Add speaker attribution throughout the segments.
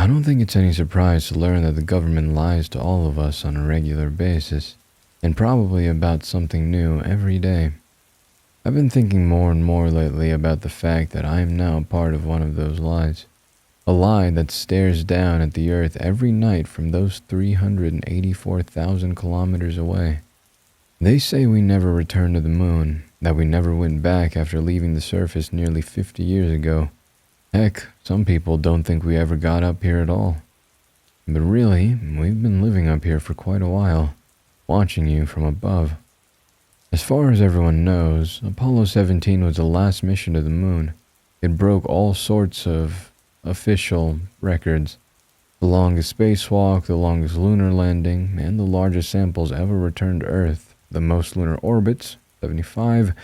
Speaker 1: I don't think it's any surprise to learn that the government lies to all of us on a regular basis, and probably about something new every day. I've been thinking more and more lately about the fact that I am now part of one of those lies. A lie that stares down at the Earth every night from those 384,000 kilometers away. They say we never returned to the moon, that we never went back after leaving the surface nearly 50 years ago. Heck, some people don't think we ever got up here at all. But really, we've been living up here for quite a while, watching you from above. As far as everyone knows, Apollo 17 was the last mission to the moon. It broke all sorts of official records. The longest spacewalk, the longest lunar landing, and the largest samples ever returned to Earth. The most lunar orbits, 75,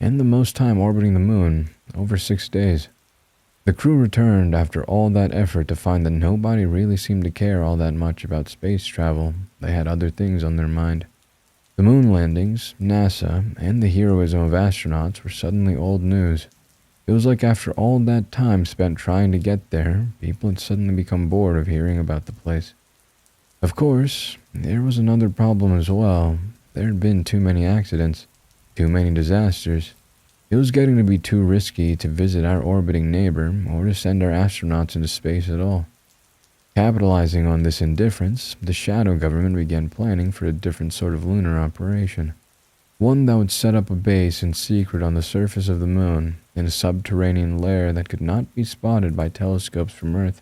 Speaker 1: and the most time orbiting the moon, over 6 days. The crew returned after all that effort to find that nobody really seemed to care all that much about space travel. They had other things on their mind. The moon landings, NASA, and the heroism of astronauts were suddenly old news. It was like after all that time spent trying to get there, people had suddenly become bored of hearing about the place. Of course, there was another problem as well. There had been too many accidents, too many disasters. It was getting to be too risky to visit our orbiting neighbor or to send our astronauts into space at all. Capitalizing on this indifference, the shadow government began planning for a different sort of lunar operation. One that would set up a base in secret on the surface of the moon, in a subterranean lair that could not be spotted by telescopes from Earth.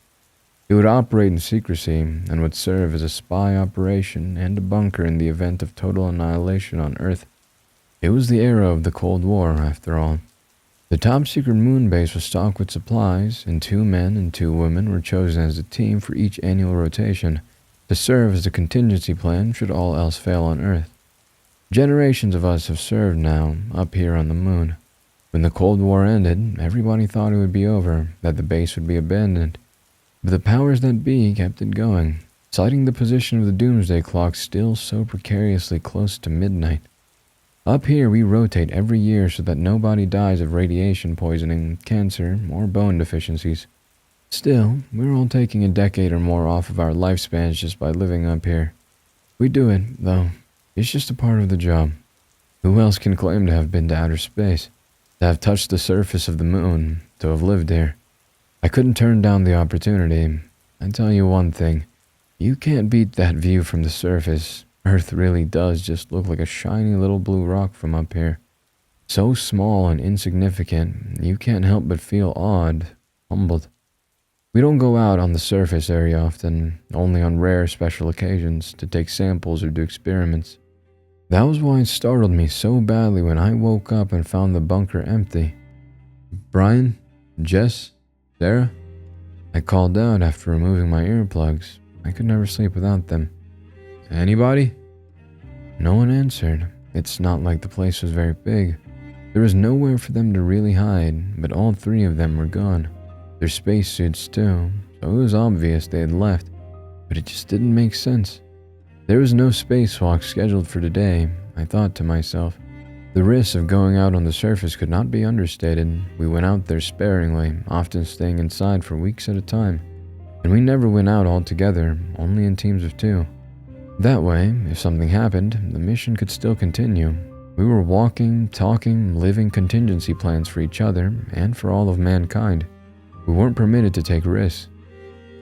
Speaker 1: It would operate in secrecy and would serve as a spy operation and a bunker in the event of total annihilation on Earth. It was the era of the Cold War, after all. The top-secret moon base was stocked with supplies, and 2 men and 2 women were chosen as a team for each annual rotation, to serve as a contingency plan should all else fail on Earth. Generations of us have served now, up here on the moon. When the Cold War ended, everybody thought it would be over, that the base would be abandoned. But the powers that be kept it going, citing the position of the doomsday clock still so precariously close to midnight. Up here we rotate every year so that nobody dies of radiation poisoning, cancer, or bone deficiencies. Still, we're all taking a decade or more off of our lifespans just by living up here. We do it, though. It's just a part of the job. Who else can claim to have been to outer space, to have touched the surface of the moon, to have lived here? I couldn't turn down the opportunity. I tell you one thing, you can't beat that view from the surface. Earth really does just look like a shiny little blue rock from up here. So small and insignificant, you can't help but feel awed, humbled. We don't go out on the surface very often, only on rare special occasions, to take samples or do experiments. That was why it startled me so badly when I woke up and found the bunker empty. "Brian? Jess? Sarah?" I called out after removing my earplugs. I could never sleep without them. "Anybody?" No one answered. It's not like the place was very big. There was nowhere for them to really hide, but all 3 of them were gone. Their spacesuits too, so it was obvious they had left, but it just didn't make sense. There was no spacewalk scheduled for today, I thought to myself. The risks of going out on the surface could not be understated. We went out there sparingly, often staying inside for weeks at a time. And we never went out all together, only in teams of 2. That way, if something happened, the mission could still continue. We were walking, talking, living contingency plans for each other and for all of mankind. We weren't permitted to take risks.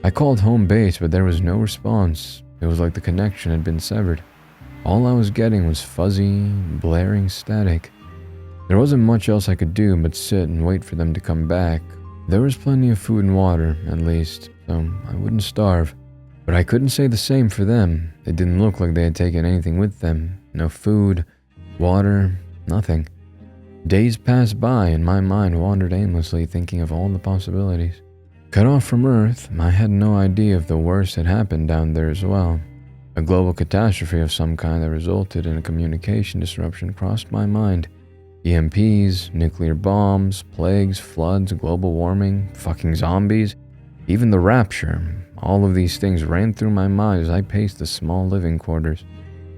Speaker 1: I called home base, but there was no response. It was like the connection had been severed. All I was getting was fuzzy, blaring static. There wasn't much else I could do but sit and wait for them to come back. There was plenty of food and water, at least, so I wouldn't starve. But I couldn't say the same for them. It didn't look like they had taken anything with them. No food, water, nothing. Days passed by and my mind wandered aimlessly, thinking of all the possibilities. Cut off from Earth, I had no idea if the worst had happened down there as well. A global catastrophe of some kind that resulted in a communication disruption crossed my mind. EMPs, nuclear bombs, plagues, floods, global warming, fucking zombies, even the rapture. All of these things ran through my mind as I paced the small living quarters.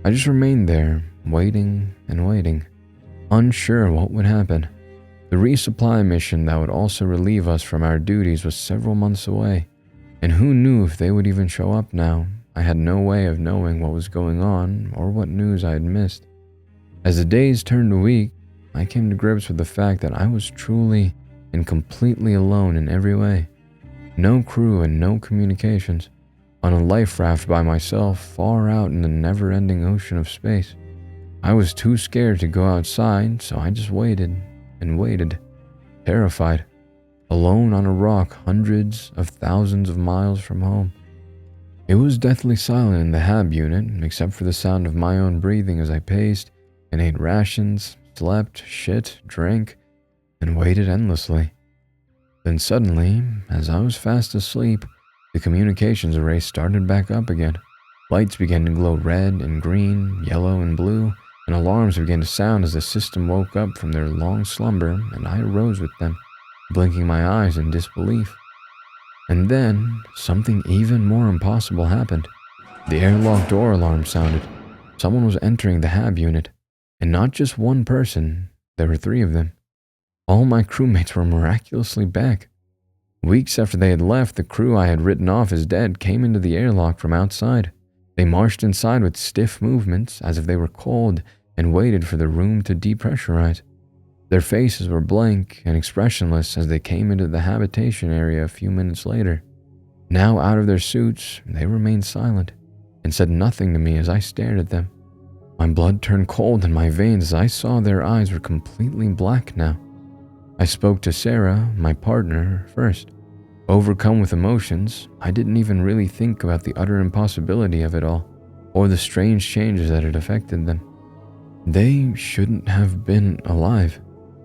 Speaker 1: I just remained there, waiting and waiting, unsure what would happen. The resupply mission that would also relieve us from our duties was several months away. And who knew if they would even show up now? I had no way of knowing what was going on or what news I had missed. As the days turned to weeks, I came to grips with the fact that I was truly and completely alone in every way. No crew and no communications. On a life raft by myself, far out in the never-ending ocean of space. I was too scared to go outside, so I just waited and waited, terrified, alone on a rock hundreds of thousands of miles from home. It was deathly silent in the hab unit, except for the sound of my own breathing as I paced and ate rations, slept, shit, drank, and waited endlessly. Then suddenly, as I was fast asleep, the communications array started back up again. Lights began to glow red and green, yellow and blue, and alarms began to sound as the system woke up from their long slumber, and I arose with them, blinking my eyes in disbelief. And then, something even more impossible happened. The airlock door alarm sounded. Someone was entering the hab unit, and not just one person, there were 3 of them. All my crewmates were miraculously back. Weeks after they had left, the crew I had written off as dead came into the airlock from outside. They marched inside with stiff movements, as if they were cold, and waited for the room to depressurize. Their faces were blank and expressionless as they came into the habitation area a few minutes later. Now out of their suits, they remained silent, and said nothing to me as I stared at them. My blood turned cold in my veins as I saw their eyes were completely black now. I spoke to Sarah, my partner, first. Overcome with emotions, I didn't even really think about the utter impossibility of it all, or the strange changes that had affected them. They shouldn't have been alive.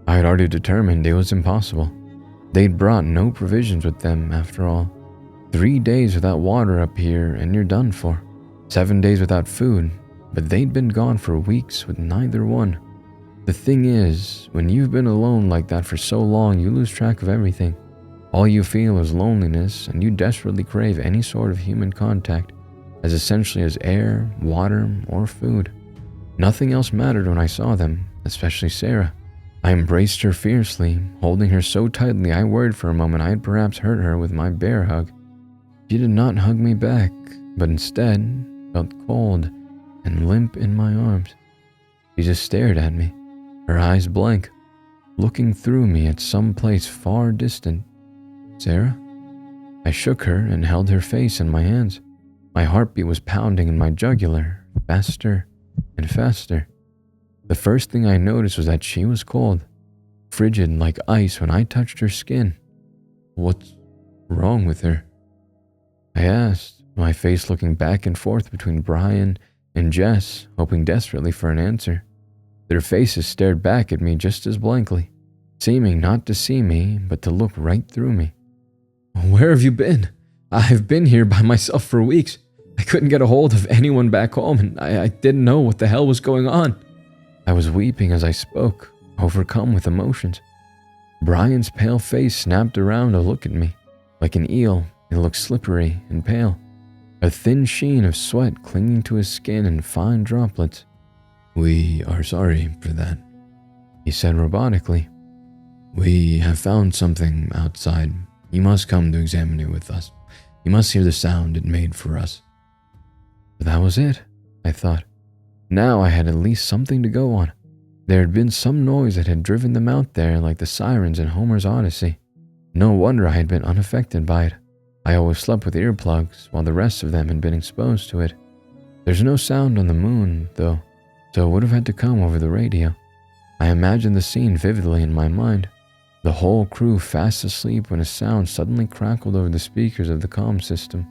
Speaker 1: I had already determined it was impossible. They'd brought no provisions with them, after all. 3 days without water up here and you're done for. 7 days without food, but they'd been gone for weeks with neither one. The thing is, when you've been alone like that for so long, you lose track of everything. All you feel is loneliness, and you desperately crave any sort of human contact, as essentially as air, water, or food. Nothing else mattered when I saw them, especially Sarah. I embraced her fiercely, holding her so tightly I worried for a moment I had perhaps hurt her with my bear hug. She did not hug me back, but instead felt cold and limp in my arms. She just stared at me, her eyes blank, looking through me at some place far distant. Sarah? I shook her and held her face in my hands. My heartbeat was pounding in my jugular, faster and faster. The first thing I noticed was that she was cold, frigid like ice when I touched her skin. What's wrong with her? I asked, my face looking back and forth between Brian and Jess, hoping desperately for an answer. Their faces stared back at me just as blankly, seeming not to see me, but to look right through me. Where have you been? I've been here by myself for weeks. I couldn't get a hold of anyone back home, and I didn't know what the hell was going on. I was weeping as I spoke, overcome with emotions. Brian's pale face snapped around to look at me. Like an eel, it looked slippery and pale, a thin sheen of sweat clinging to his skin in fine droplets. We are sorry for that, he said robotically. We have found something outside. You must come to examine it with us. You must hear the sound it made for us. But that was it, I thought. Now I had at least something to go on. There had been some noise that had driven them out there like the sirens in Homer's Odyssey. No wonder I had been unaffected by it. I always slept with earplugs while the rest of them had been exposed to it. There's no sound on the moon, though, so it would have had to come over the radio. I imagined the scene vividly in my mind. The whole crew fast asleep when a sound suddenly crackled over the speakers of the comm system.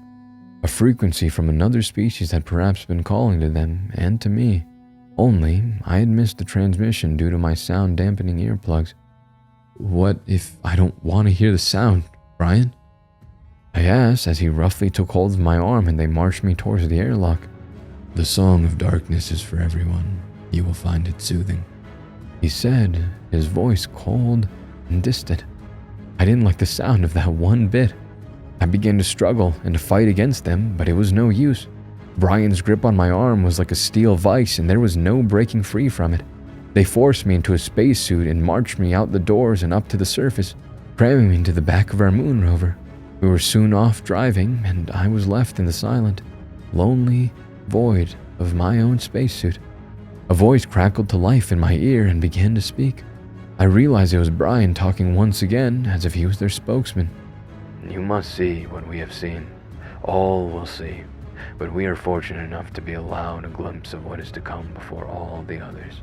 Speaker 1: A frequency from another species had perhaps been calling to them and to me. Only, I had missed the transmission due to my sound-dampening earplugs. What if I don't want to hear the sound, Brian? I asked as he roughly took hold of my arm and they marched me towards the airlock. The song of darkness is for everyone. You will find it soothing, he said, his voice cold and distant. I didn't like the sound of that one bit. I began to struggle and to fight against them, but it was no use. Brian's grip on my arm was like a steel vice, and there was no breaking free from it. They forced me into a spacesuit and marched me out the doors and up to the surface, cramming me into the back of our moon rover. We were soon off driving, and I was left in the silent, lonely void of my own spacesuit. A voice crackled to life in my ear and began to speak. I realized it was Brian talking once again, as if he was their spokesman.
Speaker 2: You must see what we have seen. All will see. But we are fortunate enough to be allowed a glimpse of what is to come before all the others.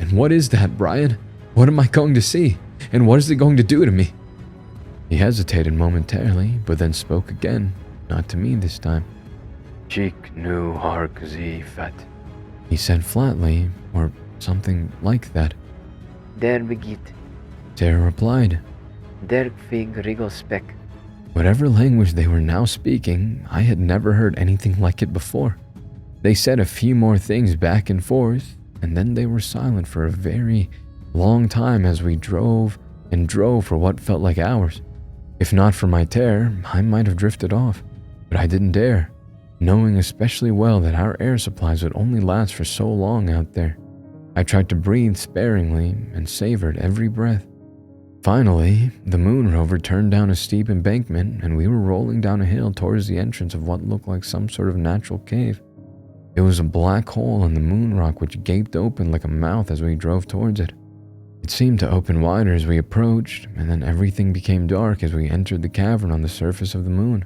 Speaker 1: And what is that, Brian? What am I going to see? And what is it going to do to me? He hesitated momentarily, but then spoke again, not to me this time.
Speaker 2: Chik nu hark zi fet.
Speaker 1: He said flatly, or something like that.
Speaker 3: Der begit.
Speaker 1: Tara replied.
Speaker 3: Der fig rigel spek.
Speaker 1: Whatever language they were now speaking, I had never heard anything like it before. They said a few more things back and forth, and then they were silent for a very long time as we drove and drove for what felt like hours. If not for my terror, I might have drifted off, but I didn't dare, knowing especially well that our air supplies would only last for so long out there. I tried to breathe sparingly and savored every breath. Finally, the moon rover turned down a steep embankment and we were rolling down a hill towards the entrance of what looked like some sort of natural cave. It was a black hole in the moon rock which gaped open like a mouth as we drove towards it. It seemed to open wider as we approached, and then everything became dark as we entered the cavern on the surface of the moon.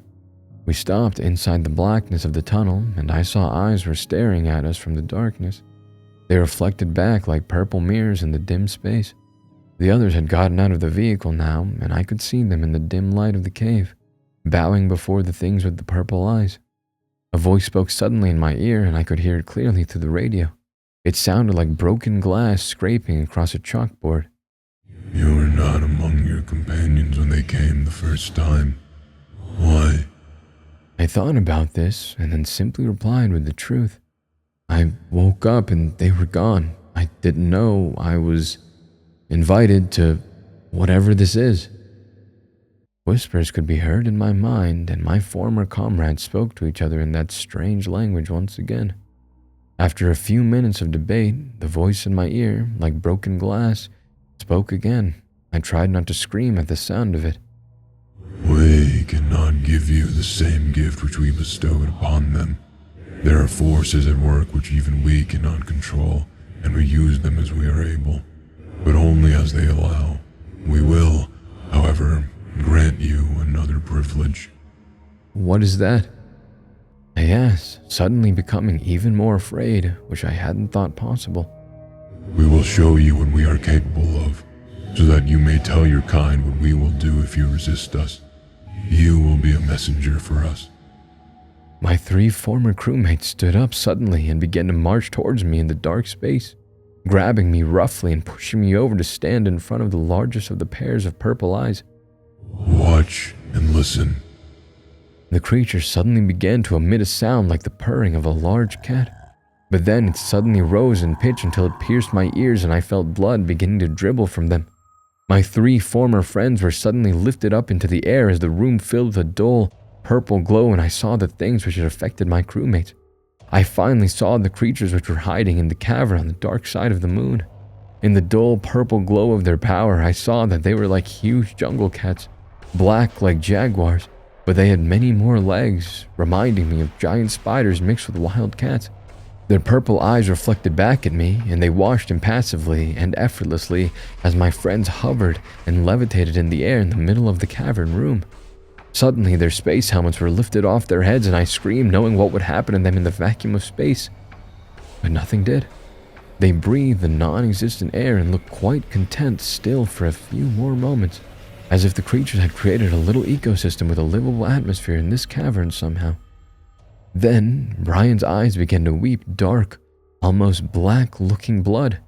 Speaker 1: We stopped inside the blackness of the tunnel, and I saw eyes were staring at us from the darkness. They reflected back like purple mirrors in the dim space. The others had gotten out of the vehicle now, and I could see them in the dim light of the cave, bowing before the things with the purple eyes. A voice spoke suddenly in my ear, and I could hear it clearly through the radio. It sounded like broken glass scraping across a chalkboard.
Speaker 4: You were not among your companions when they came the first time. Why?
Speaker 1: I thought about this, and then simply replied with the truth. I woke up and they were gone. I didn't know I was invited to whatever this is. Whispers could be heard in my mind, and my former comrades spoke to each other in that strange language once again. After a few minutes of debate, the voice in my ear, like broken glass, spoke again. I tried not to scream at the sound of it.
Speaker 4: We cannot give you the same gift which we bestowed upon them. There are forces at work which even we cannot control, and we use them as we are able, but only as they allow. We will, however, grant you another privilege.
Speaker 1: What is that? I asked, suddenly becoming even more afraid, which I hadn't thought possible.
Speaker 4: We will show you what we are capable of, so that you may tell your kind what we will do if you resist us. You will be a messenger for us.
Speaker 1: My 3 former crewmates stood up suddenly and began to march towards me in the dark space, grabbing me roughly and pushing me over to stand in front of the largest of the pairs of purple eyes.
Speaker 4: Watch and listen.
Speaker 1: The creature suddenly began to emit a sound like the purring of a large cat, but then it suddenly rose in pitch until it pierced my ears and I felt blood beginning to dribble from them. My 3 former friends were suddenly lifted up into the air as the room filled with a dull, purple glow, and I saw the things which had affected my crewmates. I finally saw the creatures which were hiding in the cavern on the dark side of the moon. In the dull purple glow of their power, I saw that they were like huge jungle cats, black like jaguars, but they had many more legs, reminding me of giant spiders mixed with wild cats. Their purple eyes reflected back at me, and they watched impassively and effortlessly as my friends hovered and levitated in the air in the middle of the cavern room. Suddenly, their space helmets were lifted off their heads, and I screamed, knowing what would happen to them in the vacuum of space. But nothing did. They breathed the non-existent air and looked quite content still for a few more moments, as if the creatures had created a little ecosystem with a livable atmosphere in this cavern somehow. Then, Brian's eyes began to weep dark, almost black-looking blood.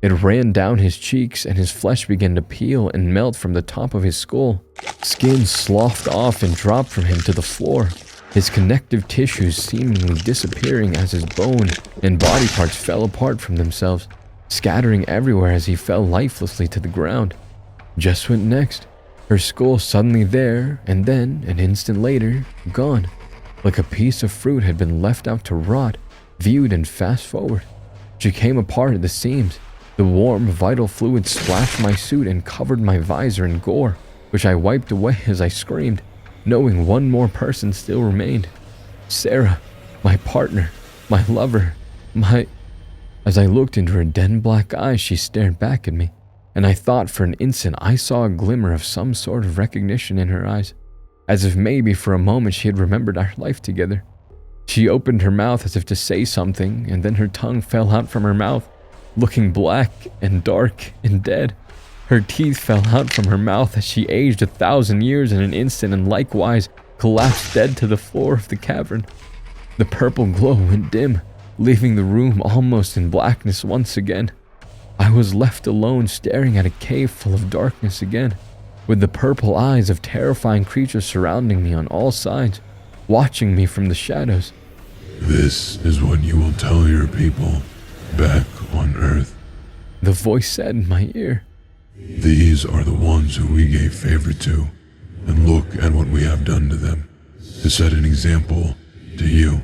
Speaker 1: It ran down his cheeks, and his flesh began to peel and melt from the top of his skull. Skin sloughed off and dropped from him to the floor, his connective tissues seemingly disappearing as his bone and body parts fell apart from themselves, scattering everywhere as he fell lifelessly to the ground. Just went next. Her skull suddenly there, and then, an instant later, gone. Like a piece of fruit had been left out to rot, viewed in fast forward. She came apart at the seams. The warm, vital fluid splashed my suit and covered my visor in gore, which I wiped away as I screamed. knowing one more person still remained. Sarah, my partner, my lover, As I looked into her dead black eyes, she stared back at me, and I thought for an instant I saw a glimmer of some sort of recognition in her eyes, as if maybe for a moment she had remembered our life together. She opened her mouth as if to say something, and then her tongue fell out from her mouth, looking black and dark and dead. Her teeth fell out from her mouth as she aged 1,000 years in an instant and likewise collapsed dead to the floor of the cavern. The purple glow went dim, leaving the room almost in blackness once again. I was left alone staring at a cave full of darkness again, with the purple eyes of terrifying creatures surrounding me on all sides, watching me from the shadows.
Speaker 4: This is what you will tell your people back on Earth.
Speaker 1: The voice said in my ear.
Speaker 4: These are the ones who we gave favor to, and look at what we have done to them, to set an example to you.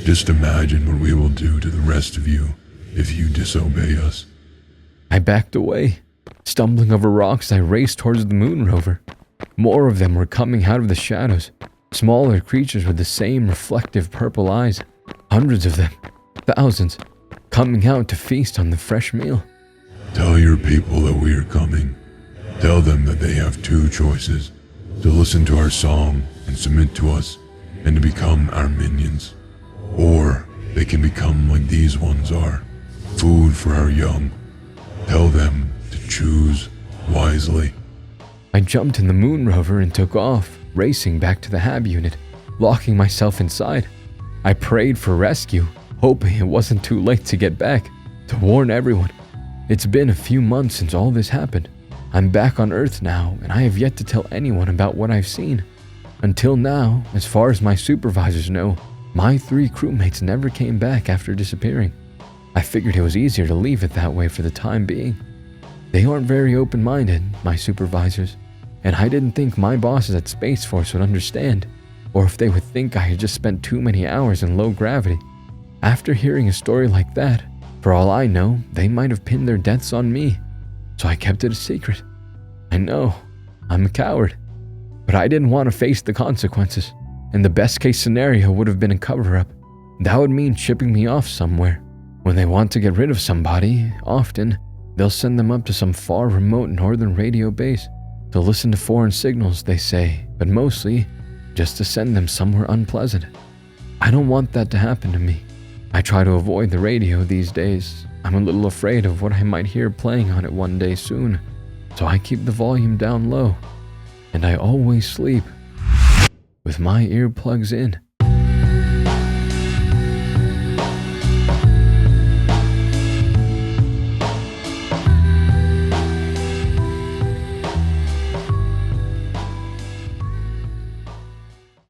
Speaker 4: Just imagine what we will do to the rest of you if you disobey us.
Speaker 1: I backed away. Stumbling over rocks, I raced towards the moon rover. More of them were coming out of the shadows. Smaller creatures with the same reflective purple eyes. Hundreds of them, thousands, coming out to feast on the fresh meal.
Speaker 4: Tell your people that we are coming. Tell them that they have two choices, to listen to our song and submit to us, and to become our minions. Or they can become like these ones are, food for our young. Tell them to choose wisely.
Speaker 1: I jumped in the moon rover and took off, racing back to the hab unit, locking myself inside. I prayed for rescue, hoping it wasn't too late to get back, to warn everyone. It's been a few months since all this happened. I'm back on Earth now, and I have yet to tell anyone about what I've seen. Until now, as far as my supervisors know, my 3 crewmates never came back after disappearing. I figured it was easier to leave it that way for the time being. They aren't very open-minded, my supervisors, and I didn't think my bosses at Space Force would understand, or if they would think I had just spent too many hours in low gravity. After hearing a story like that, for all I know, they might have pinned their deaths on me, so I kept it a secret. I know, I'm a coward, but I didn't want to face the consequences, and the best-case scenario would have been a cover-up. That would mean shipping me off somewhere. When they want to get rid of somebody, often, they'll send them up to some far remote northern radio base to listen to foreign signals, they say, but mostly just to send them somewhere unpleasant. I don't want that to happen to me. I try to avoid the radio these days. I'm a little afraid of what I might hear playing on it one day soon, so I keep the volume down low, and I always sleep with my earplugs in.